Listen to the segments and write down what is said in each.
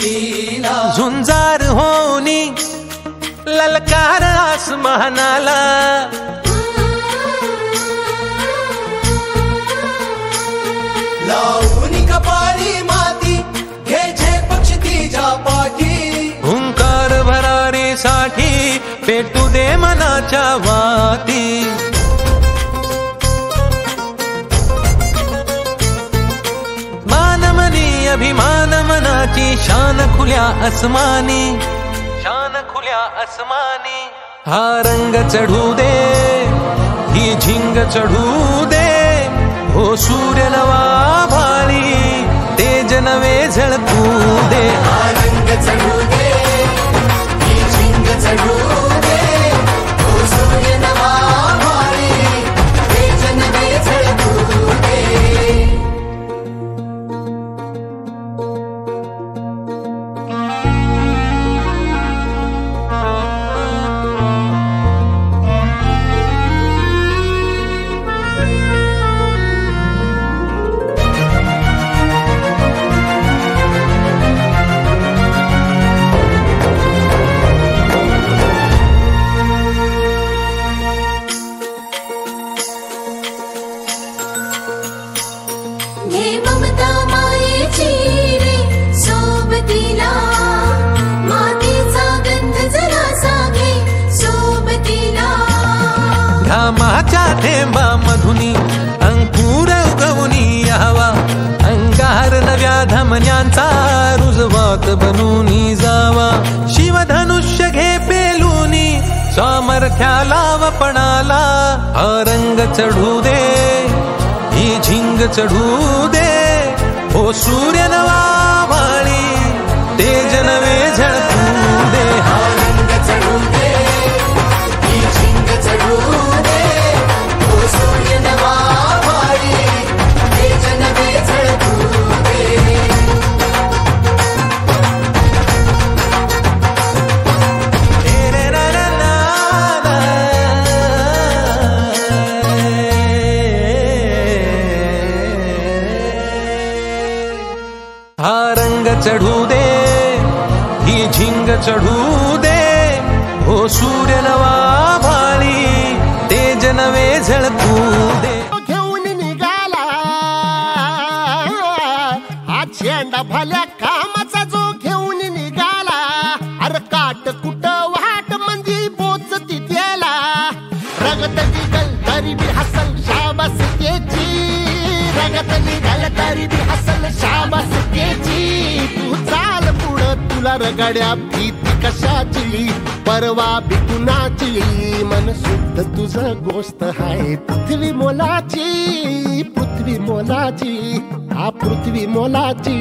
कीर्तीला झुंजार होनी ललकार आसमानाला लावून कपाळी माती घ्यायचे पक्ष तिच्या पाठी हुंकार भरारीसाठी पेटू दे मनाच्या वाती मानमनी अभिमान मनाची शान खुल्या आसमानी शान खुल्या आसमानी हा रंग चढू दे ही झिंग चढू दे हो सूर्य नवा भाळी तेज नवे झळकू दे हा रंग चढू दे ही झिंग चढू दे हो सूर्य नवा भाळी तेज नवे झळकू दे घामाच्या थेंबा मधुनी अंकुर उगवूनी यावा अंगार नव्या धमन्यांचा रुजवात बनूनी जावा शिवधनुष्य घे पेलूनी सामर्थ्याला वपणाला हा रंग चढू दे ही झिंग चढू दे हो सूर्य नवा भाळी तेज नवे झळकू दे हा रंग चढू दे ही झिंग चढू दे हो सूर्य नवा भाळी तेज नवे झळकू दे हा रंग चढू दे ही झिंग चढू दे हो सूर्य नवा भाळी तेज नवे झळकू दे घेऊन निघाला हा झेंडा भल्या कामाचा जो घेऊन निघाला अरे काट कुट वाट म्हणजे पोचती त्याला रगत निघल तरी बी हसल शाबास त्याची रगत निघल तरी बी हसल शाबास त्याची तू चाल पुढं तुला रगड्या भीती कशाची परवा बी कुणाची मन शुद्ध तुझं गोष्ट हाय पृथ्वी मोलाची पृथ्वी मोलाची हा पृथ्वी मोलाची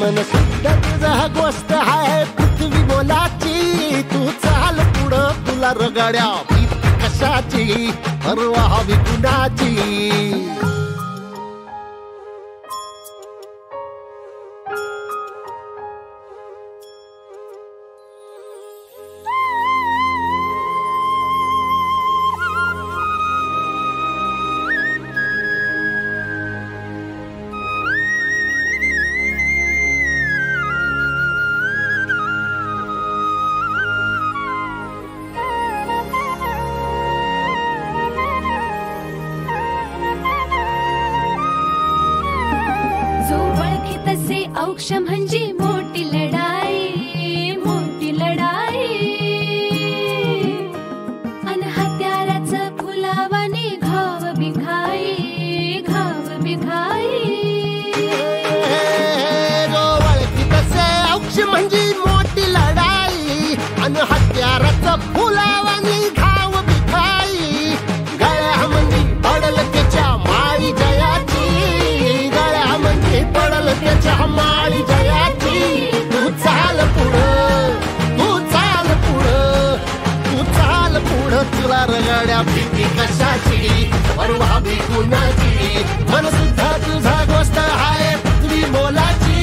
मन शुद्ध तुझं गोष्ट हाय पृथ्वी मोलाची तू चाल पुढं तुला रगड्या भीती कशाची परवा बी कुणाची औक्ष म्हणजे मोठी लढाई मोठी लढाई अन हत्याराचं फुलावाने घाव बिघाई घाव बिघाई औक्ष म्हणजे मोठी लढाई अन हत्याराचं फुलावाने घाव बिघाई गळ्यामध्ये पडल त्याच्या माळी जयाची गळ्यामध्ये पडल त्याच्या माळी जयाची तू चाल पुढं तू चाल पुढं तू चाल पुढं तुला रगड्या भीती कशाची परवा बी कुणाची मन सुद्धा तुझा गोष्ट हाय पृथ्वी मोलाची